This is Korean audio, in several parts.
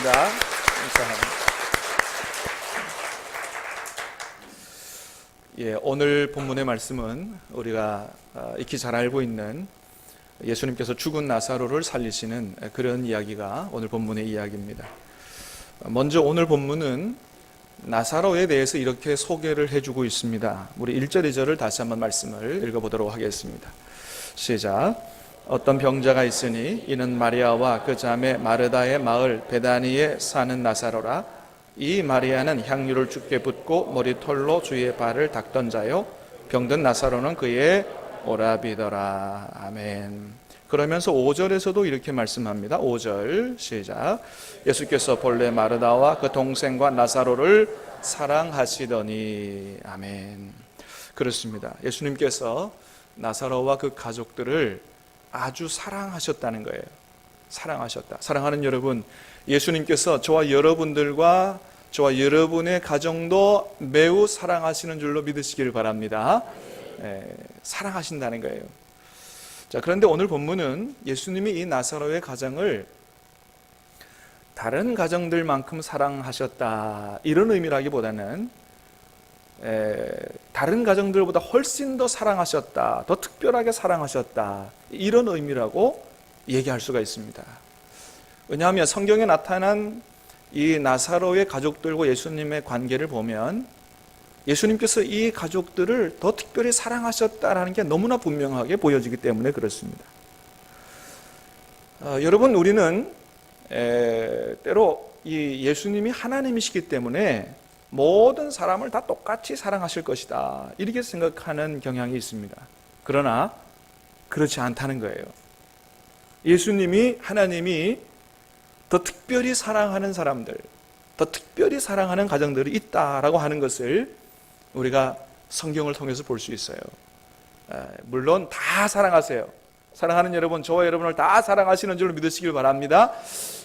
감사합니다. 감사합니다. 오늘 본문의 말씀은 우리가 익히 잘 알고 있는 예수님께서 죽은 나사로를 살리시는 그런 이야기가 오늘 본문의 이야기입니다. 먼저 오늘 본문은 나사로에 대해서 이렇게 소개를 해주고 있습니다. 우리 1절, 2절을 다시 한번 말씀을 읽어보도록 하겠습니다. 시작. 어떤 병자가 있으니 이는 마리아와 그 자매 마르다의 마을 베다니에 사는 나사로라. 이 마리아는 향유를 주께 붓고 머리털로 주의 발을 닦던 자요, 병든 나사로는 그의 오라비더라. 아멘. 그러면서 5절에서도 이렇게 말씀합니다. 5절 시작. 예수께서 본래 마르다와 그 동생과 나사로를 사랑하시더니. 아멘. 그렇습니다. 예수님께서 나사로와 그 가족들을 아주 사랑하셨다는 거예요. 사랑하셨다. 사랑하는 여러분, 예수님께서 저와 여러분들과 저와 여러분의 가정도 매우 사랑하시는 줄로 믿으시기를 바랍니다. 사랑하신다는 거예요. 자, 그런데 오늘 본문은 예수님이 이 나사로의 가정을 다른 가정들만큼 사랑하셨다, 이런 의미라기보다는 다른 가정들보다 훨씬 더 사랑하셨다, 더 특별하게 사랑하셨다, 이런 의미라고 얘기할 수가 있습니다. 왜냐하면 성경에 나타난 이 나사로의 가족들과 예수님의 관계를 보면 예수님께서 이 가족들을 더 특별히 사랑하셨다라는 게 너무나 분명하게 보여지기 때문에 그렇습니다. 여러분, 우리는 때로 이 예수님이 하나님이시기 때문에 모든 사람을 다 똑같이 사랑하실 것이다, 이렇게 생각하는 경향이 있습니다. 그러나 그렇지 않다는 거예요. 예수님이, 하나님이 더 특별히 사랑하는 사람들, 더 특별히 사랑하는 가정들이 있다라고 하는 것을 우리가 성경을 통해서 볼 수 있어요. 물론 다 사랑하세요. 사랑하는 여러분, 저와 여러분을 다 사랑하시는 줄로 믿으시길 바랍니다.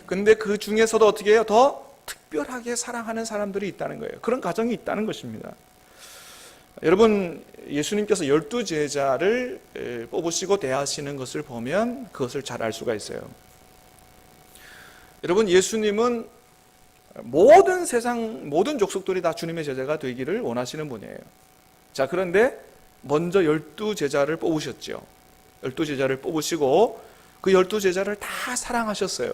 근데 그 중에서도 어떻게 해요? 더 특별하게 사랑하는 사람들이 있다는 거예요. 그런 가정이 있다는 것입니다. 여러분, 예수님께서 12제자를 뽑으시고 대하시는 것을 보면 그것을 잘 알 수가 있어요. 여러분, 예수님은 모든 세상 모든 족속들이 다 주님의 제자가 되기를 원하시는 분이에요. 자, 그런데 먼저 12제자를 뽑으셨죠. 12제자를 뽑으시고 그 12제자를 다 사랑하셨어요.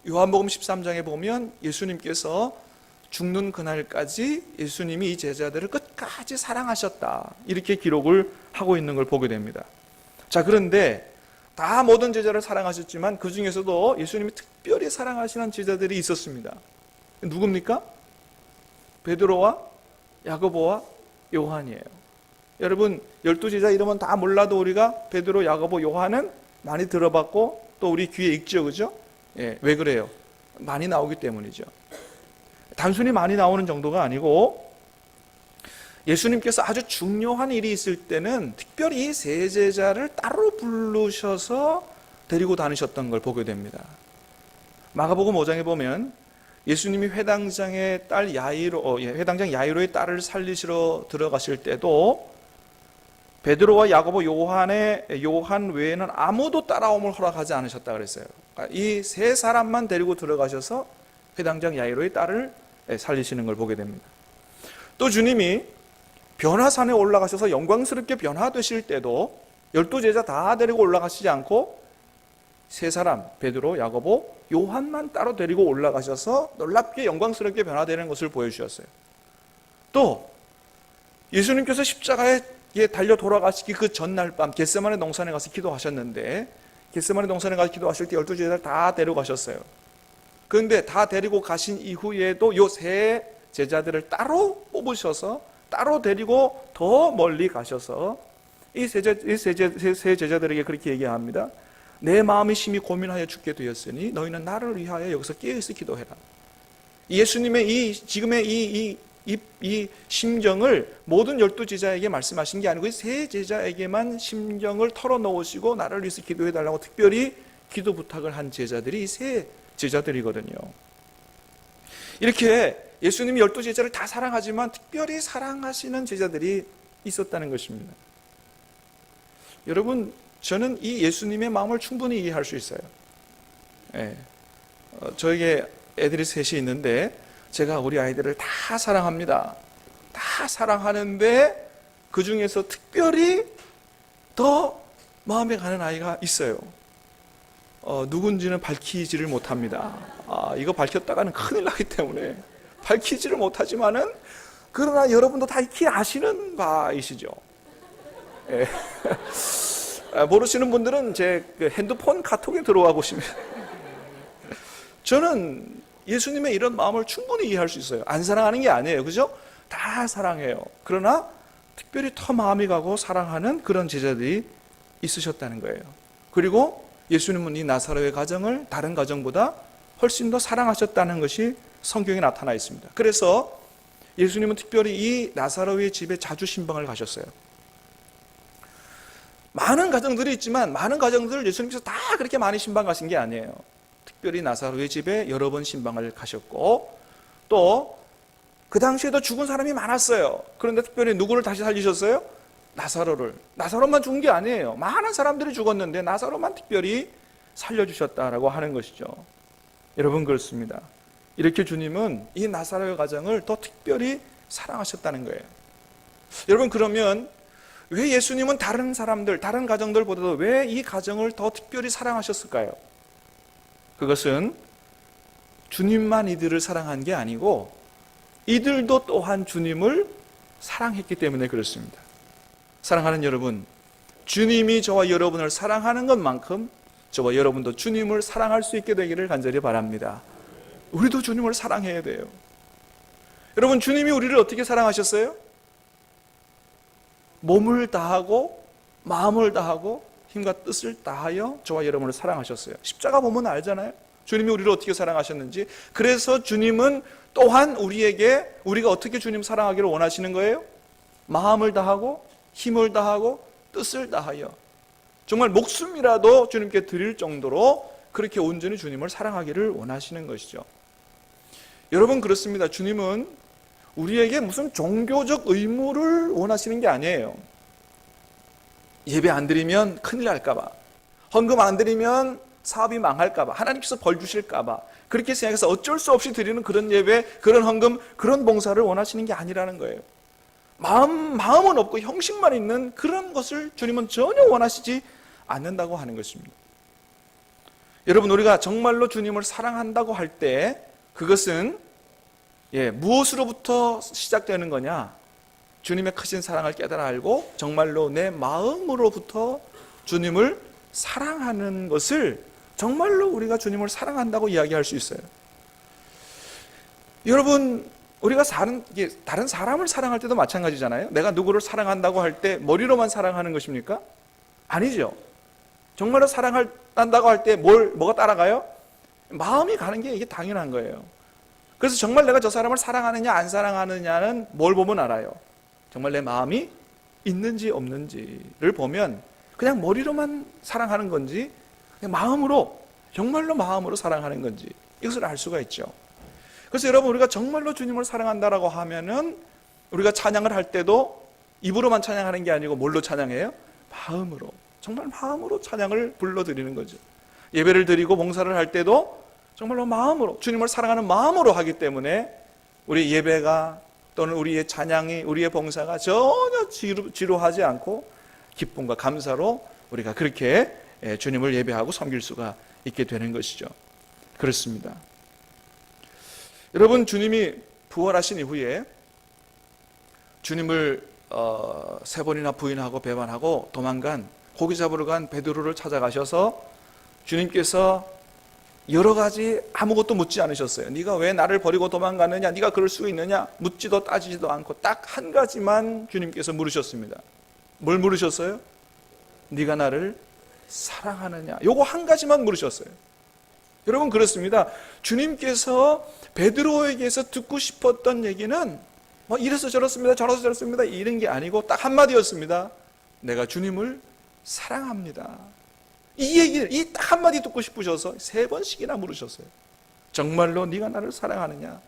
요한복음 13장에 보면 예수님께서 죽는 그날까지 예수님이 이 제자들을 끝까지 사랑하셨다, 이렇게 기록을 하고 있는 걸 보게 됩니다. 자, 그런데 다 모든 제자를 사랑하셨지만 그 중에서도 예수님이 특별히 사랑하시는 제자들이 있었습니다. 누굽니까? 베드로와 야고보와 요한이에요. 여러분, 12제자 이름은 다 몰라도 우리가 베드로, 야고보, 요한은 많이 들어봤고 또 우리 귀에 익죠, 그죠? 왜 그래요? 많이 나오기 때문이죠. 단순히 많이 나오는 정도가 아니고 예수님께서 아주 중요한 일이 있을 때는 특별히 이 세 제자를 따로 부르셔서 데리고 다니셨던 걸 보게 됩니다. 마가복음 5장에 보면 예수님이 회당장의 딸 회당장 야이로의 딸을 살리시러 들어가실 때도 베드로와 야고보, 요한 외에는 아무도 따라옴을 허락하지 않으셨다 그랬어요. 이 세 사람만 데리고 들어가셔서 회당장 야이로의 딸을 살리시는 걸 보게 됩니다. 또 주님이 변화산에 올라가셔서 영광스럽게 변화되실 때도 12제자 다 데리고 올라가시지 않고 세 사람, 베드로, 야고보, 요한만 따로 데리고 올라가셔서 놀랍게 영광스럽게 변화되는 것을 보여주셨어요. 또 예수님께서 십자가에 달려 돌아가시기 그 전날 밤 겟세마네 동산에 가서 기도하셨는데, 겟세마네 동산에 가서 기도하실 때 12제자를 다 데려가셨어요. 그런데 다 데리고 가신 이후에도 요 세 제자들을 따로 뽑으셔서 따로 데리고 더 멀리 가셔서 이 세 제자들에게 그렇게 얘기합니다. 내 마음이 심히 고민하여 죽게 되었으니 너희는 나를 위하여 여기서 깨어있어 기도해라. 예수님의 지금의 이 심정을 모든 12제자에게 말씀하신 게 아니고 이 세 제자에게만 심정을 털어놓으시고 나를 위해서 기도해달라고 특별히 기도 부탁을 한 제자들이 이 세 제자들이거든요. 이렇게 예수님이 12제자를 다 사랑하지만 특별히 사랑하시는 제자들이 있었다는 것입니다. 여러분, 저는 이 예수님의 마음을 충분히 이해할 수 있어요. 저에게 애들이 셋이 있는데 제가 우리 아이들을 다 사랑합니다. 다 사랑하는데 그 중에서 특별히 더 마음에 가는 아이가 있어요. 누군지는 밝히지를 못합니다. 이거 밝혔다가는 큰일 나기 때문에 밝히지를 못하지만은 그러나 여러분도 다 익히 아시는 바이시죠. 예. 모르시는 분들은 제 핸드폰 카톡에 들어와 보시면 저는 예수님의 이런 마음을 충분히 이해할 수 있어요. 안 사랑하는 게 아니에요. 그죠? 다 사랑해요. 그러나 특별히 더 마음이 가고 사랑하는 그런 제자들이 있으셨다는 거예요. 그리고 예수님은 이 나사로의 가정을 다른 가정보다 훨씬 더 사랑하셨다는 것이 성경에 나타나 있습니다. 그래서 예수님은 특별히 이 나사로의 집에 자주 신방을 가셨어요. 많은 가정들이 있지만 많은 가정들을 예수님께서 다 그렇게 많이 신방 가신 게 아니에요. 특별히 나사로의 집에 여러 번 신방을 가셨고 또 그 당시에도 죽은 사람이 많았어요. 그런데 특별히 누구를 다시 살리셨어요? 나사로를. 나사로만 죽은 게 아니에요. 많은 사람들이 죽었는데 나사로만 특별히 살려주셨다라고 하는 것이죠. 여러분 그렇습니다. 이렇게 주님은 이 나사로의 가정을 더 특별히 사랑하셨다는 거예요. 여러분 그러면 왜 예수님은 다른 사람들, 다른 가정들보다도 왜 이 가정을 더 특별히 사랑하셨을까요? 그것은 주님만 이들을 사랑한 게 아니고 이들도 또한 주님을 사랑했기 때문에 그렇습니다. 사랑하는 여러분, 주님이 저와 여러분을 사랑하는 것만큼 저와 여러분도 주님을 사랑할 수 있게 되기를 간절히 바랍니다. 우리도 주님을 사랑해야 돼요. 여러분, 주님이 우리를 어떻게 사랑하셨어요? 몸을 다하고 마음을 다하고 힘과 뜻을 다하여 저와 여러분을 사랑하셨어요. 십자가 보면 알잖아요. 주님이 우리를 어떻게 사랑하셨는지. 그래서 주님은 또한 우리에게 우리가 어떻게 주님 사랑하기를 원하시는 거예요? 마음을 다하고 힘을 다하고 뜻을 다하여 정말 목숨이라도 주님께 드릴 정도로 그렇게 온전히 주님을 사랑하기를 원하시는 것이죠. 여러분 그렇습니다. 주님은 우리에게 무슨 종교적 의무를 원하시는 게 아니에요. 예배 안 드리면 큰일 날까 봐, 헌금 안 드리면 사업이 망할까 봐, 하나님께서 벌 주실까 봐 그렇게 생각해서 어쩔 수 없이 드리는 그런 예배, 그런 헌금, 그런 봉사를 원하시는 게 아니라는 거예요. 마음은 없고 형식만 있는 그런 것을 주님은 전혀 원하시지 않는다고 하는 것입니다. 여러분 우리가 정말로 주님을 사랑한다고 할 때 그것은 무엇으로부터 시작되는 거냐? 주님의 크신 사랑을 깨달아 알고 정말로 내 마음으로부터 주님을 사랑하는 것을 정말로 우리가 주님을 사랑한다고 이야기할 수 있어요. 여러분 우리가 다른 사람을 사랑할 때도 마찬가지잖아요. 내가 누구를 사랑한다고 할 때 머리로만 사랑하는 것입니까? 아니죠. 정말로 사랑한다고 할 때 뭐가 따라가요? 마음이 가는 게 이게 당연한 거예요. 그래서 정말 내가 저 사람을 사랑하느냐 안 사랑하느냐는 뭘 보면 알아요? 정말 내 마음이 있는지 없는지를 보면 그냥 머리로만 사랑하는 건지 그냥 마음으로 정말로 마음으로 사랑하는 건지 이것을 알 수가 있죠. 그래서 여러분 우리가 정말로 주님을 사랑한다라고 하면은 우리가 찬양을 할 때도 입으로만 찬양하는 게 아니고 뭘로 찬양해요? 마음으로, 정말 마음으로 찬양을 불러드리는 거죠. 예배를 드리고 봉사를 할 때도 정말로 마음으로, 주님을 사랑하는 마음으로 하기 때문에 우리 예배가 또는 우리의 찬양이, 우리의 봉사가 전혀 지루하지 않고 기쁨과 감사로 우리가 그렇게 주님을 예배하고 섬길 수가 있게 되는 것이죠. 그렇습니다. 여러분 주님이 부활하신 이후에 주님을 3번이나 부인하고 배반하고 도망간, 고기 잡으러 간 베드로를 찾아가셔서 주님께서 여러 가지 아무것도 묻지 않으셨어요. 네가 왜 나를 버리고 도망가느냐, 네가 그럴 수 있느냐 묻지도 따지지도 않고 딱 한 가지만 주님께서 물으셨습니다. 뭘 물으셨어요? 네가 나를 사랑하느냐, 요거 한 가지만 물으셨어요. 여러분 그렇습니다. 주님께서 베드로에게서 듣고 싶었던 얘기는 뭐 이래서 저렇습니다, 저래서 저렇습니다 이런 게 아니고 딱 한마디였습니다. 내가 주님을 사랑합니다. 이 얘기를, 이 딱 한마디 듣고 싶으셔서 3번씩이나 물으셨어요. 정말로 네가 나를 사랑하느냐?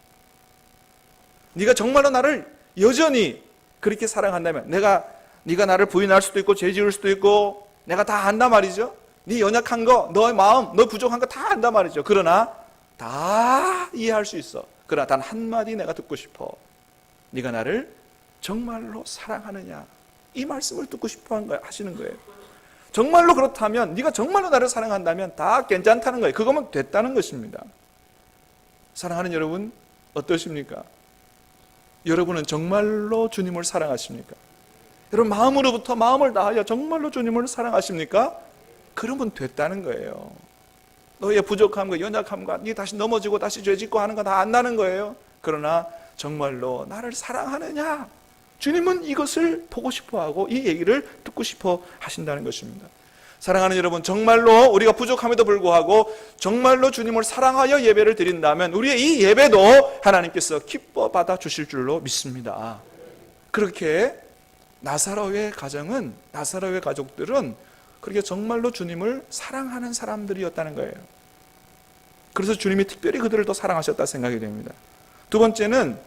네가 정말로 나를 여전히 그렇게 사랑한다면, 네가 나를 부인할 수도 있고 죄 지을 수도 있고 내가 다 안단 말이죠. 네 연약한 거, 너의 마음, 너 부족한 거 다 안단 말이죠. 그러나 다 이해할 수 있어. 그러나 단 한마디 내가 듣고 싶어. 네가 나를 정말로 사랑하느냐? 이 말씀을 듣고 싶어 하시는 거예요. 정말로 그렇다면, 네가 정말로 나를 사랑한다면 다 괜찮다는 거예요. 그거면 됐다는 것입니다. 사랑하는 여러분, 어떠십니까? 여러분은 정말로 주님을 사랑하십니까? 여러분, 마음으로부터 마음을 다하여 정말로 주님을 사랑하십니까? 그러면 됐다는 거예요. 너의 부족함과 연약함과 네 다시 넘어지고 다시 죄짓고 하는 거 다 안다는 거예요. 그러나 정말로 나를 사랑하느냐? 주님은 이것을 보고 싶어하고 이 얘기를 듣고 싶어 하신다는 것입니다. 사랑하는 여러분, 정말로 우리가 부족함에도 불구하고 정말로 주님을 사랑하여 예배를 드린다면 우리의 이 예배도 하나님께서 기뻐 받아 주실 줄로 믿습니다. 그렇게 나사로의 가정은, 나사로의 가족들은 그렇게 정말로 주님을 사랑하는 사람들이었다는 거예요. 그래서 주님이 특별히 그들을 더 사랑하셨다 생각이 됩니다. 두 번째는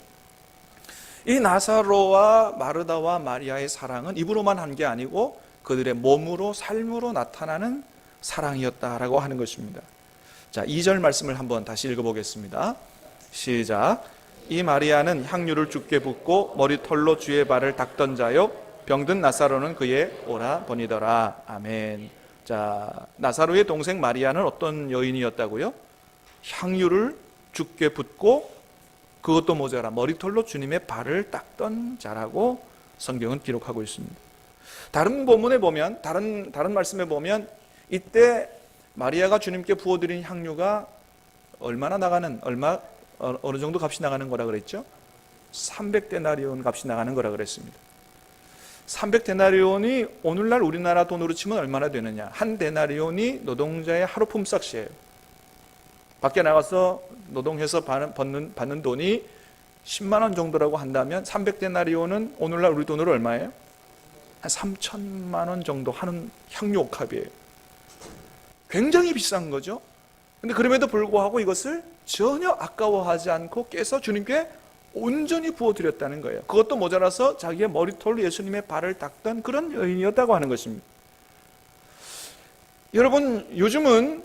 이 나사로와 마르다와 마리아의 사랑은 입으로만 한 게 아니고 그들의 몸으로, 삶으로 나타나는 사랑이었다라고 하는 것입니다. 자, 2절 말씀을 한번 다시 읽어보겠습니다. 시작. 이 마리아는 향유를 주께 붓고 머리털로 주의 발을 닦던 자요 병든 나사로는 그의 오라버니더라. 아멘. 자, 나사로의 동생 마리아는 어떤 여인이었다고요? 향유를 주께 붓고 그것도 모자라 머리털로 주님의 발을 닦던 자라고 성경은 기록하고 있습니다. 다른 본문에 보면, 다른 말씀에 보면 이때 마리아가 주님께 부어드린 향유가 얼마나 나가는, 어느 정도 값이 나가는 거라 그랬죠? 300데나리온 값이 나가는 거라 그랬습니다. 300데나리온이 오늘날 우리나라 돈으로 치면 얼마나 되느냐? 한 데나리온이 노동자의 하루 품삯이에요. 밖에 나가서 노동해서 받는 돈이 10만 원 정도라고 한다면 300데나리온은 오늘날 우리 돈으로 얼마예요? 한 3천만 원 정도 하는 향유 옥합이에요. 굉장히 비싼 거죠. 근데 그럼에도 불구하고 이것을 전혀 아까워하지 않고 깨서 주님께 온전히 부어드렸다는 거예요. 그것도 모자라서 자기의 머리털로 예수님의 발을 닦던 그런 여인이었다고 하는 것입니다. 여러분, 요즘은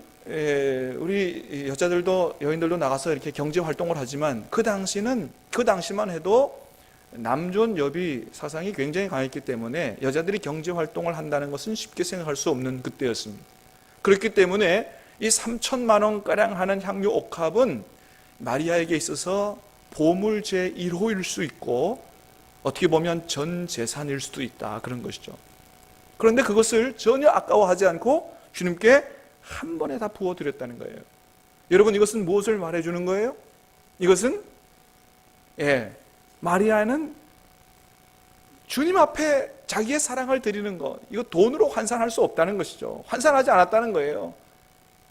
우리 여자들도 여인들도 나가서 이렇게 경제 활동을 하지만 그 당시만 해도 남존 여비 사상이 굉장히 강했기 때문에 여자들이 경제 활동을 한다는 것은 쉽게 생각할 수 없는 그때였습니다. 그렇기 때문에 이 3천만 원가량 하는 향유 옥합은 마리아에게 있어서 보물 제1호일 수 있고 어떻게 보면 전 재산일 수도 있다, 그런 것이죠. 그런데 그것을 전혀 아까워하지 않고 주님께 한 번에 다 부어드렸다는 거예요. 여러분, 이것은 무엇을 말해주는 거예요? 이것은 마리아는 주님 앞에 자기의 사랑을 드리는 것, 이거 돈으로 환산할 수 없다는 것이죠. 환산하지 않았다는 거예요.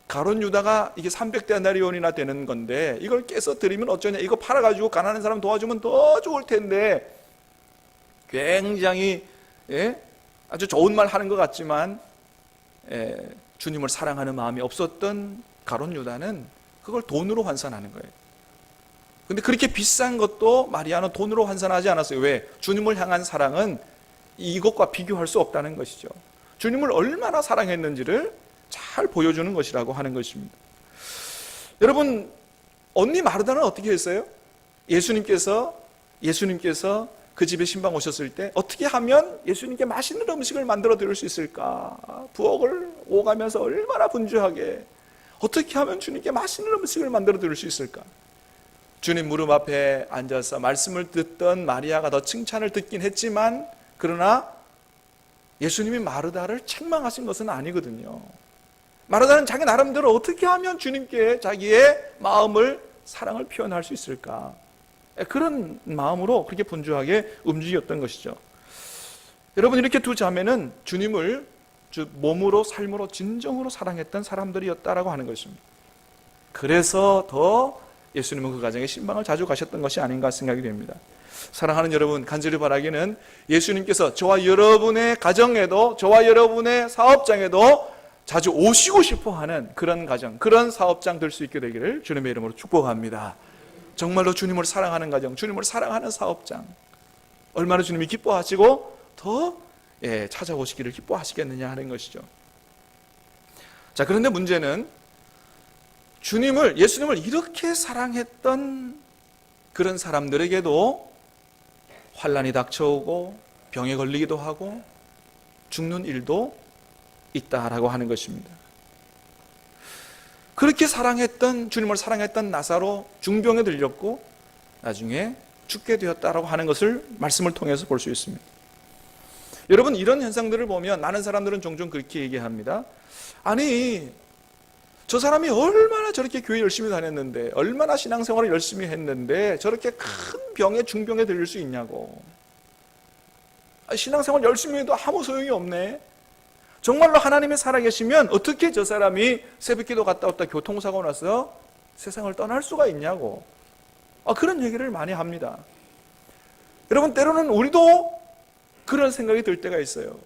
가룟 유다가 이게 300데나리온이나 되는 건데 이걸 깨서 드리면 어쩌냐, 이거 팔아가지고 가난한 사람 도와주면 더 좋을 텐데, 굉장히 아주 좋은 말 하는 것 같지만 주님을 사랑하는 마음이 없었던 가룟 유다는 그걸 돈으로 환산하는 거예요. 근데 그렇게 비싼 것도 마리아는 돈으로 환산하지 않았어요. 왜? 주님을 향한 사랑은 이것과 비교할 수 없다는 것이죠. 주님을 얼마나 사랑했는지를 잘 보여주는 것이라고 하는 것입니다. 여러분, 언니 마르다는 어떻게 했어요? 예수님께서 그 집에 신방 오셨을 때 어떻게 하면 예수님께 맛있는 음식을 만들어 드릴 수 있을까? 부엌을 오가면서 얼마나 분주하게 어떻게 하면 주님께 맛있는 음식을 만들어 드릴 수 있을까? 주님 무릎 앞에 앉아서 말씀을 듣던 마리아가 더 칭찬을 듣긴 했지만, 그러나 예수님이 마르다를 책망하신 것은 아니거든요. 마르다는 자기 나름대로 어떻게 하면 주님께 자기의 마음을, 사랑을 표현할 수 있을까? 그런 마음으로 그렇게 분주하게 움직였던 것이죠. 여러분, 이렇게 두 자매는 주님을 몸으로, 삶으로, 진정으로 사랑했던 사람들이었다라고 하는 것입니다. 그래서 더 예수님은 그 가정에 신방을 자주 가셨던 것이 아닌가 생각이 됩니다. 사랑하는 여러분, 간절히 바라기는 예수님께서 저와 여러분의 가정에도, 저와 여러분의 사업장에도 자주 오시고 싶어하는 그런 가정, 그런 사업장 될 수 있게 되기를 주님의 이름으로 축복합니다. 정말로 주님을 사랑하는 가정, 주님을 사랑하는 사업장, 얼마나 주님이 기뻐하시고 더 찾아오시기를 기뻐하시겠느냐 하는 것이죠. 자, 그런데 문제는 예수님을 이렇게 사랑했던 그런 사람들에게도 환난이 닥쳐오고 병에 걸리기도 하고 죽는 일도 있다라고 하는 것입니다. 그렇게 주님을 사랑했던 나사로 중병에 들렸고 나중에 죽게 되었다라고 하는 것을 말씀을 통해서 볼 수 있습니다. 여러분, 이런 현상들을 보면 많은 사람들은 종종 그렇게 얘기합니다. 아니, 저 사람이 얼마나 저렇게 교회 열심히 다녔는데, 얼마나 신앙생활을 열심히 했는데 저렇게 큰 병에 중병에 들릴 수 있냐고. 신앙생활 열심히 해도 아무 소용이 없네. 정말로 하나님이 살아계시면 어떻게 저 사람이 새벽기도 갔다 왔다 교통사고 나서 세상을 떠날 수가 있냐고. 그런 얘기를 많이 합니다. 여러분, 때로는 우리도 그런 생각이 들 때가 있어요.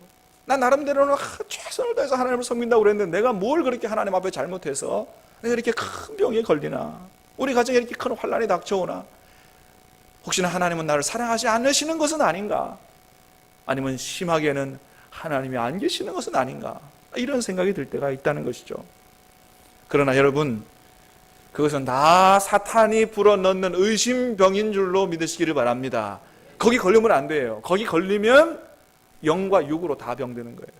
난 나름대로는 최선을 다해서 하나님을 섬긴다고 그랬는데 내가 뭘 그렇게 하나님 앞에 잘못해서 내가 이렇게 큰 병에 걸리나, 우리 가정에 이렇게 큰 환난이 닥쳐오나, 혹시나 하나님은 나를 사랑하지 않으시는 것은 아닌가, 아니면 심하게는 하나님이 안 계시는 것은 아닌가, 이런 생각이 들 때가 있다는 것이죠. 그러나 여러분, 그것은 다 사탄이 불어넣는 의심병인 줄로 믿으시기를 바랍니다. 거기 걸리면 안 돼요. 거기 걸리면 영과 육으로 다 병드는 거예요.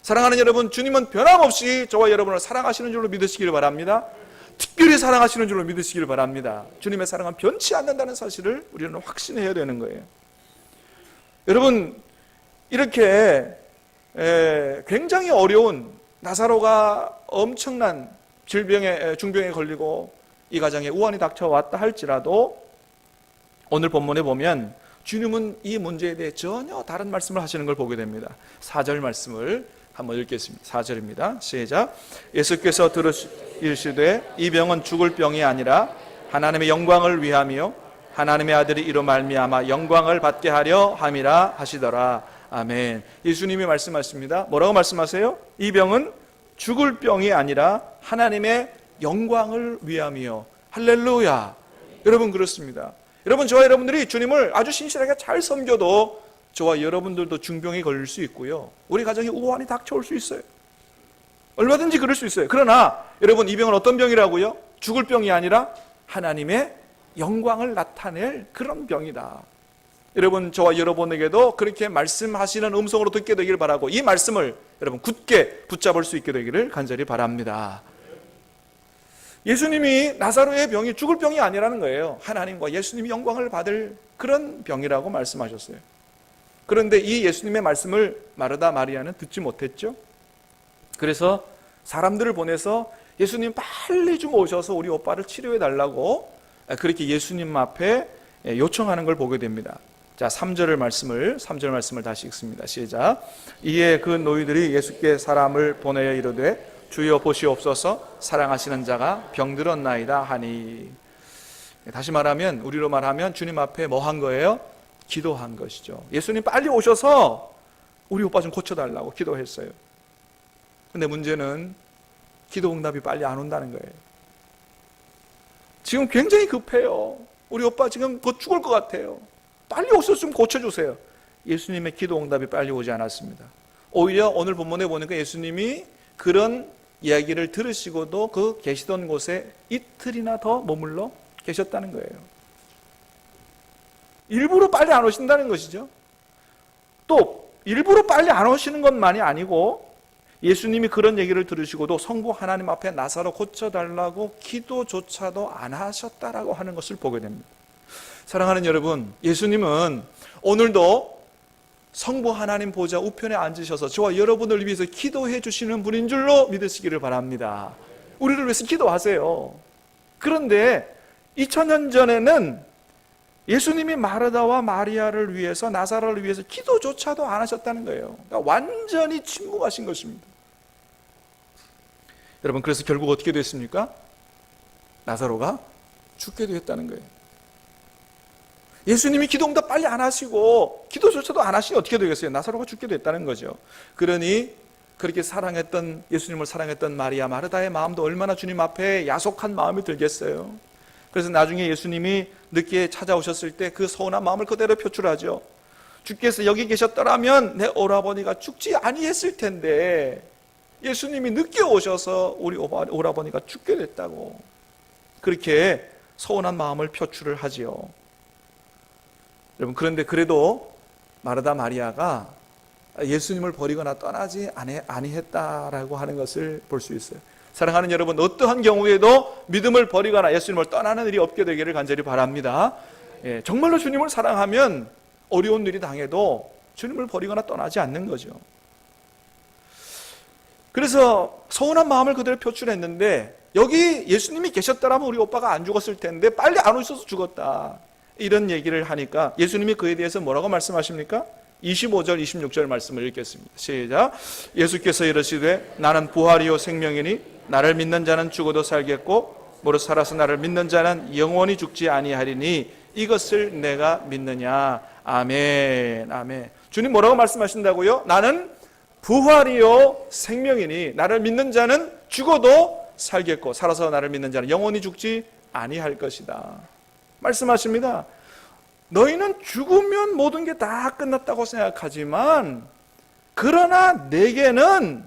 사랑하는 여러분, 주님은 변함없이 저와 여러분을 사랑하시는 줄로 믿으시기를 바랍니다. 특별히 사랑하시는 줄로 믿으시기를 바랍니다. 주님의 사랑은 변치 않는다는 사실을 우리는 확신해야 되는 거예요. 여러분, 이렇게 굉장히 어려운 나사로가 엄청난 중병에 걸리고 이 가정에 우환이 닥쳐왔다 할지라도 오늘 본문에 보면 주님은 이 문제에 대해 전혀 다른 말씀을 하시는 걸 보게 됩니다. 4절 말씀을 한번 읽겠습니다. 4절입니다. 시작. 예수께서 들으시되 이 병은 죽을 병이 아니라 하나님의 영광을 위함이요 하나님의 아들이 이로 말미암아 영광을 받게 하려 함이라 하시더라. 아멘. 예수님이 말씀하십니다. 뭐라고 말씀하세요? 이 병은 죽을 병이 아니라 하나님의 영광을 위함이요. 할렐루야. 여러분, 그렇습니다. 여러분, 저와 여러분들이 주님을 아주 신실하게 잘 섬겨도 저와 여러분들도 중병에 걸릴 수 있고요, 우리 가정에 우환이 닥쳐올 수 있어요. 얼마든지 그럴 수 있어요. 그러나 여러분, 이 병은 어떤 병이라고요? 죽을 병이 아니라 하나님의 영광을 나타낼 그런 병이다. 여러분, 저와 여러분에게도 그렇게 말씀하시는 음성으로 듣게 되기를 바라고, 이 말씀을 여러분 굳게 붙잡을 수 있게 되기를 간절히 바랍니다. 예수님이 나사로의 병이 죽을 병이 아니라는 거예요. 하나님과 예수님이 영광을 받을 그런 병이라고 말씀하셨어요. 그런데 이 예수님의 말씀을 마르다 마리아는 듣지 못했죠. 그래서 사람들을 보내서 예수님 빨리 좀 오셔서 우리 오빠를 치료해 달라고 그렇게 예수님 앞에 요청하는 걸 보게 됩니다. 자, 3절 말씀을 다시 읽습니다. 시작. 이에 그 노이들이 예수께 사람을 보내어 이르되 주여 보시옵소서, 사랑하시는 자가 병들었나이다 하니. 다시 말하면, 우리로 말하면 주님 앞에 뭐 한 거예요? 기도한 것이죠. 예수님 빨리 오셔서 우리 오빠 좀 고쳐달라고 기도했어요. 근데 문제는 기도 응답이 빨리 안 온다는 거예요. 지금 굉장히 급해요. 우리 오빠 지금 곧 죽을 것 같아요. 빨리 오셔서 좀 고쳐주세요. 예수님의 기도 응답이 빨리 오지 않았습니다. 오히려 오늘 본문에 보니까 예수님이 그런 이야기를 들으시고도 그 계시던 곳에 이틀이나 더 머물러 계셨다는 거예요. 일부러 빨리 안 오신다는 것이죠. 또 일부러 빨리 안 오시는 것만이 아니고 예수님이 그런 얘기를 들으시고도 성부 하나님 앞에 나사로 고쳐달라고 기도조차도 안 하셨다라고 하는 것을 보게 됩니다. 사랑하는 여러분, 예수님은 오늘도 성부 하나님 보좌 우편에 앉으셔서 저와 여러분을 위해서 기도해 주시는 분인 줄로 믿으시기를 바랍니다. 우리를 위해서 기도하세요. 그런데 2000년 전에는 예수님이 마르다와 마리아를 위해서, 나사로를 위해서 기도조차도 안 하셨다는 거예요. 그러니까 완전히 침묵하신 것입니다. 여러분, 그래서 결국 어떻게 됐습니까? 나사로가 죽게 되었다는 거예요. 예수님이 기도응답 빨리 안 하시고 기도조차도 안 하시니 어떻게 되겠어요? 나사로가 죽게 됐다는 거죠. 그러니 그렇게 사랑했던, 예수님을 사랑했던 마리아 마르다의 마음도 얼마나 주님 앞에 야속한 마음이 들겠어요. 그래서 나중에 예수님이 늦게 찾아오셨을 때 그 서운한 마음을 그대로 표출하죠. 주께서 여기 계셨더라면 내 오라버니가 죽지 아니했을 텐데, 예수님이 늦게 오셔서 우리 오라버니가 죽게 됐다고 그렇게 서운한 마음을 표출을 하지요. 여러분, 그런데 그래도 마르다 마리아가 예수님을 버리거나 떠나지 아니했다라고 하는 것을 볼 수 있어요. 사랑하는 여러분, 어떠한 경우에도 믿음을 버리거나 예수님을 떠나는 일이 없게 되기를 간절히 바랍니다. 정말로 주님을 사랑하면 어려운 일이 당해도 주님을 버리거나 떠나지 않는 거죠. 그래서 서운한 마음을 그대로 표출했는데, 여기 예수님이 계셨더라면 우리 오빠가 안 죽었을 텐데 빨리 안 오셔서 죽었다, 이런 얘기를 하니까 예수님이 그에 대해서 뭐라고 말씀하십니까? 25절 26절 말씀을 읽겠습니다. 시작. 예수께서 이르시되 나는 부활이요 생명이니 나를 믿는 자는 죽어도 살겠고 무릇 살아서 나를 믿는 자는 영원히 죽지 아니하리니 이것을 내가 믿느냐. 아멘. 아멘. 주님 뭐라고 말씀하신다고요? 나는 부활이요 생명이니 나를 믿는 자는 죽어도 살겠고 살아서 나를 믿는 자는 영원히 죽지 아니할 것이다 말씀하십니다. 너희는 죽으면 모든 게 다 끝났다고 생각하지만 그러나 내게는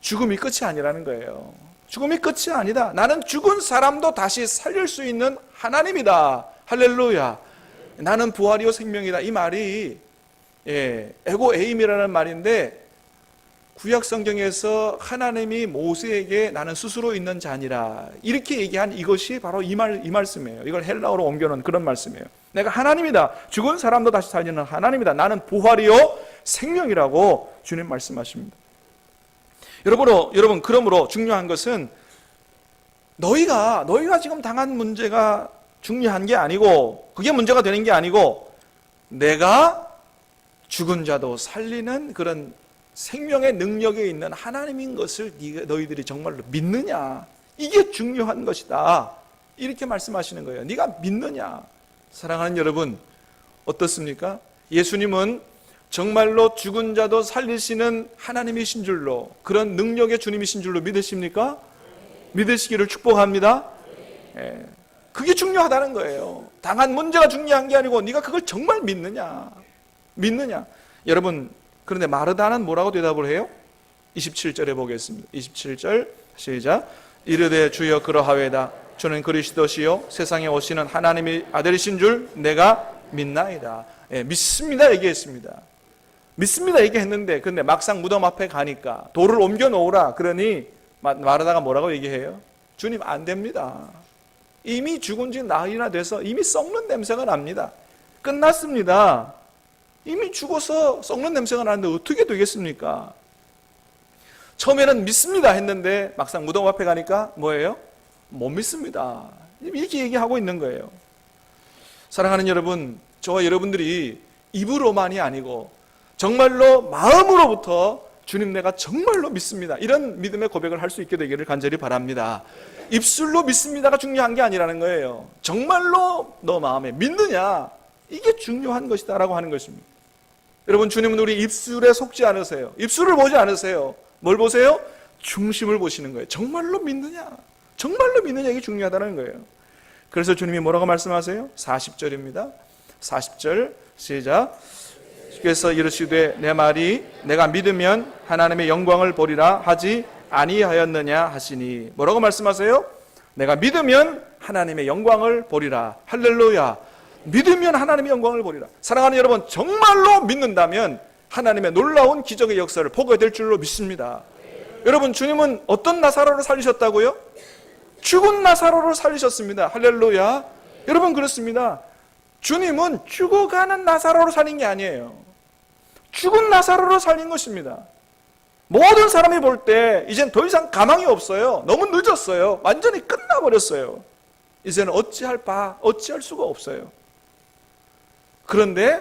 죽음이 끝이 아니라는 거예요. 죽음이 끝이 아니다. 나는 죽은 사람도 다시 살릴 수 있는 하나님이다. 할렐루야. 나는 부활이요 생명이다. 이 말이 에고 에임이라는 말인데, 구약 성경에서 하나님이 모세에게 나는 스스로 있는 자니라 이렇게 얘기한 이것이 바로 이 말씀이에요. 이걸 헬라어로 옮겨놓은 그런 말씀이에요. 내가 하나님이다. 죽은 사람도 다시 살리는 하나님이다. 나는 부활이요 생명이라고 주님 말씀하십니다. 여러분, 그러므로 중요한 것은 너희가 지금 당한 문제가 중요한 게 아니고, 그게 문제가 되는 게 아니고, 내가 죽은 자도 살리는 그런 생명의 능력에 있는 하나님인 것을 너희들이 정말로 믿느냐, 이게 중요한 것이다, 이렇게 말씀하시는 거예요. 네가 믿느냐. 사랑하는 여러분, 어떻습니까? 예수님은 정말로 죽은 자도 살리시는 하나님이신 줄로, 그런 능력의 주님이신 줄로 믿으십니까? 믿으시기를 축복합니다. 그게 중요하다는 거예요. 당한 문제가 중요한 게 아니고 네가 그걸 정말 믿느냐. 여러분, 그런데 마르다는 뭐라고 대답을 해요? 27절에 보겠습니다. 27절 시작. 이르되 주여 그러하외다. 주는 그리스도시요 세상에 오시는 하나님의 아들이신 줄 내가 믿나이다. 믿습니다 얘기했습니다. 믿습니다 얘기했는데, 근데 막상 무덤 앞에 가니까 돌을 옮겨 놓으라 그러니 마르다가 뭐라고 얘기해요? 주님, 안 됩니다. 이미 죽은 지 나흘이나 돼서 이미 썩는 냄새가 납니다. 끝났습니다. 이미 죽어서 썩는 냄새가 나는데 어떻게 되겠습니까? 처음에는 믿습니다 했는데 막상 무덤 앞에 가니까 뭐예요? 못 믿습니다. 이렇게 얘기하고 있는 거예요. 사랑하는 여러분, 저와 여러분들이 입으로만이 아니고 정말로 마음으로부터 주님 내가 정말로 믿습니다, 이런 믿음의 고백을 할 수 있게 되기를 간절히 바랍니다. 입술로 믿습니다가 중요한 게 아니라는 거예요. 정말로 너 마음에 믿느냐, 이게 중요한 것이다 라고 하는 것입니다. 여러분, 주님은 우리 입술에 속지 않으세요. 입술을 보지 않으세요. 뭘 보세요? 중심을 보시는 거예요. 정말로 믿느냐, 이게 중요하다는 거예요. 그래서 주님이 뭐라고 말씀하세요? 40절입니다. 40절 시작. 주께서 이르시되 내 말이 내가 믿으면 하나님의 영광을 보리라 하지 아니하였느냐 하시니, 뭐라고 말씀하세요? 내가 믿으면 하나님의 영광을 보리라. 할렐루야. 믿으면 하나님의 영광을 보리라. 사랑하는 여러분, 정말로 믿는다면 하나님의 놀라운 기적의 역사를 보게 될 줄로 믿습니다. 여러분, 주님은 어떤 나사로를 살리셨다고요? 죽은 나사로를 살리셨습니다. 할렐루야. 여러분, 그렇습니다. 주님은 죽어가는 나사로를 살린 게 아니에요. 죽은 나사로를 살린 것입니다. 모든 사람이 볼 때 이젠 더 이상 가망이 없어요. 너무 늦었어요. 완전히 끝나버렸어요. 이제는 어찌할 수가 없어요. 그런데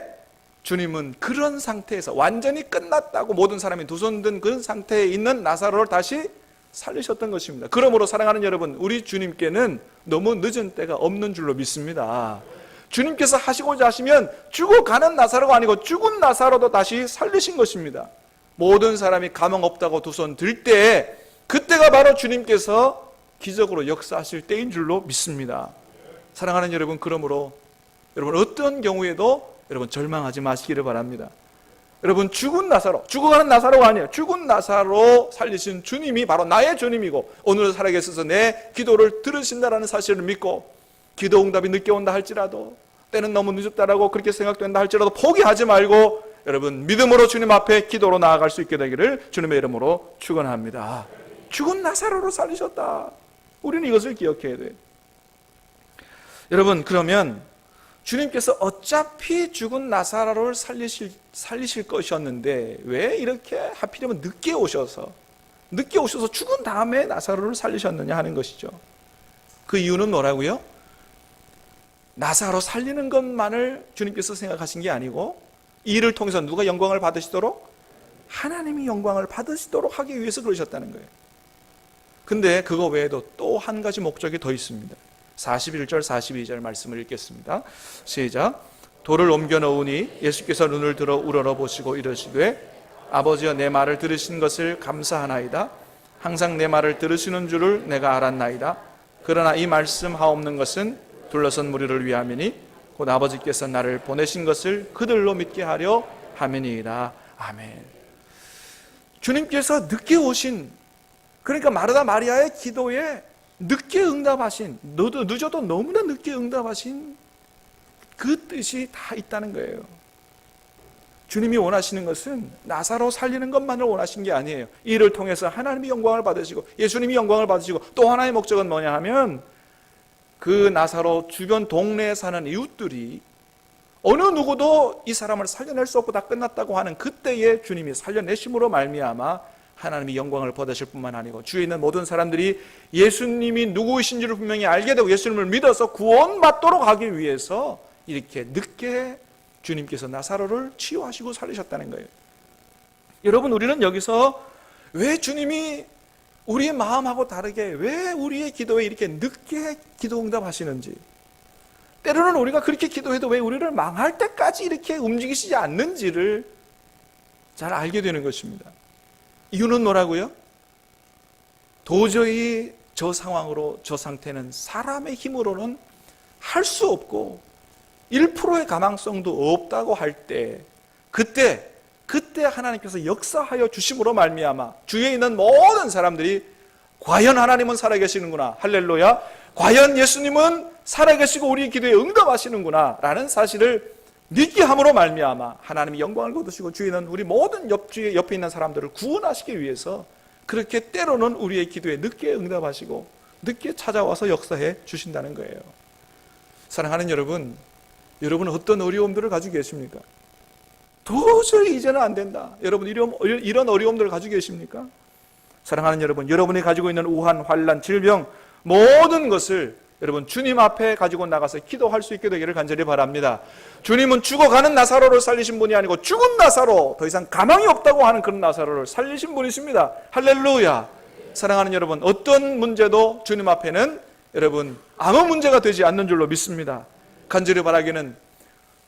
주님은 그런 상태에서 완전히 끝났다고 모든 사람이 두 손 든 그런 상태에 있는 나사로를 다시 살리셨던 것입니다. 그러므로 사랑하는 여러분, 우리 주님께는 너무 늦은 때가 없는 줄로 믿습니다. 주님께서 하시고자 하시면 죽어가는 나사로가 아니고 죽은 나사로도 다시 살리신 것입니다. 모든 사람이 가망 없다고 두 손 들 때, 그때가 바로 주님께서 기적으로 역사하실 때인 줄로 믿습니다. 사랑하는 여러분, 그러므로 여러분 어떤 경우에도 여러분 절망하지 마시기를 바랍니다. 여러분, 죽은 나사로, 죽어가는 나사로가 아니에요. 죽은 나사로 살리신 주님이 바로 나의 주님이고 오늘 살아계셔서 내 기도를 들으신다라는 사실을 믿고 기도 응답이 늦게 온다 할지라도, 때는 너무 늦었다라고 그렇게 생각된다 할지라도 포기하지 말고 여러분, 믿음으로 주님 앞에 기도로 나아갈 수 있게 되기를 주님의 이름으로 축원합니다. 죽은 나사로를 살리셨다. 우리는 이것을 기억해야 돼요. 여러분, 그러면 주님께서 어차피 죽은 나사로를 살리실 것이었는데 왜 이렇게 하필이면 늦게 오셔서 죽은 다음에 나사로를 살리셨느냐 하는 것이죠. 그 이유는 뭐라고요? 나사로 살리는 것만을 주님께서 생각하신 게 아니고 이 일을 통해서 누가 영광을 받으시도록? 하나님이 영광을 받으시도록 하기 위해서 그러셨다는 거예요. 근데 그거 외에도 또 한 가지 목적이 더 있습니다. 41절 42절 말씀을 읽겠습니다. 시작. 돌을 옮겨 놓으니 예수께서 눈을 들어 우러러보시고 이르시되 아버지여, 내 말을 들으신 것을 감사하나이다. 항상 내 말을 들으시는 줄을 내가 알았나이다. 그러나 이 말씀하옵는 것은 둘러선 무리를 위함이니 곧 아버지께서 나를 보내신 것을 그들로 믿게 하려 함이니이다. 아멘. 주님께서 늦게 오신, 그러니까 마르다 마리아의 기도에 늦게 응답하신, 늦어도 너무나 늦게 응답하신 그 뜻이 다 있다는 거예요. 주님이 원하시는 것은 나사로 살리는 것만을 원하신 게 아니에요. 이 일을 통해서 하나님이 영광을 받으시고 예수님이 영광을 받으시고 또 하나의 목적은 뭐냐 하면 그 나사로 주변 동네에 사는 이웃들이 어느 누구도 이 사람을 살려낼 수 없고 다 끝났다고 하는 그때에 주님이 살려내심으로 말미암아 하나님이 영광을 받으실 뿐만 아니고 주위에 있는 모든 사람들이 예수님이 누구이신지를 분명히 알게 되고 예수님을 믿어서 구원받도록 하기 위해서 이렇게 늦게 주님께서 나사로를 치유하시고 살리셨다는 거예요. 여러분, 우리는 여기서 왜 주님이 우리의 마음하고 다르게 왜 우리의 기도에 이렇게 늦게 기도 응답하시는지, 때로는 우리가 그렇게 기도해도 왜 우리를 망할 때까지 이렇게 움직이시지 않는지를 잘 알게 되는 것입니다. 이유는 뭐라고요? 도저히 저 상황으로, 저 상태는 사람의 힘으로는 할 수 없고 1%의 가망성도 없다고 할 때, 그때 하나님께서 역사하여 주심으로 말미암아 주위에 있는 모든 사람들이 과연 하나님은 살아계시는구나, 할렐루야, 과연 예수님은 살아계시고 우리의 기도에 응답하시는구나 라는 사실을 믿게 함으로 말미암아 하나님이 영광을 거두시고 주위에 있는 우리 모든 옆에 있는 사람들을 구원하시기 위해서 그렇게 때로는 우리의 기도에 늦게 응답하시고 늦게 찾아와서 역사해 주신다는 거예요. 사랑하는 여러분, 여러분은 어떤 어려움들을 가지고 계십니까? 도저히 이제는 안 된다, 여러분 이런 어려움들을 가지고 계십니까? 사랑하는 여러분, 여러분이 가지고 있는 우한, 환난, 질병 모든 것을 여러분 주님 앞에 가지고 나가서 기도할 수 있게 되기를 간절히 바랍니다. 주님은 죽어가는 나사로를 살리신 분이 아니고 죽은 나사로, 더 이상 가망이 없다고 하는 그런 나사로를 살리신 분이십니다. 할렐루야. 사랑하는 여러분, 어떤 문제도 주님 앞에는 여러분 아무 문제가 되지 않는 줄로 믿습니다. 간절히 바라기는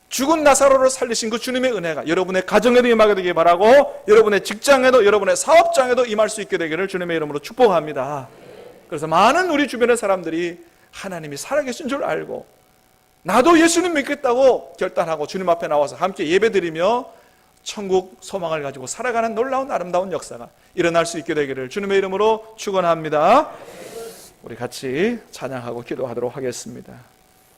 죽은 나사로를 살리신 그 주님의 은혜가 여러분의 가정에도 임하게 되길 바라고, 여러분의 직장에도, 여러분의 사업장에도 임할 수 있게 되기를 주님의 이름으로 축복합니다. 그래서 많은 우리 주변의 사람들이 하나님이 살아계신 줄 알고 나도 예수님 믿겠다고 결단하고 주님 앞에 나와서 함께 예배드리며 천국 소망을 가지고 살아가는 놀라운 아름다운 역사가 일어날 수 있게 되기를 주님의 이름으로 축원합니다. 우리 같이 찬양하고 기도하도록 하겠습니다.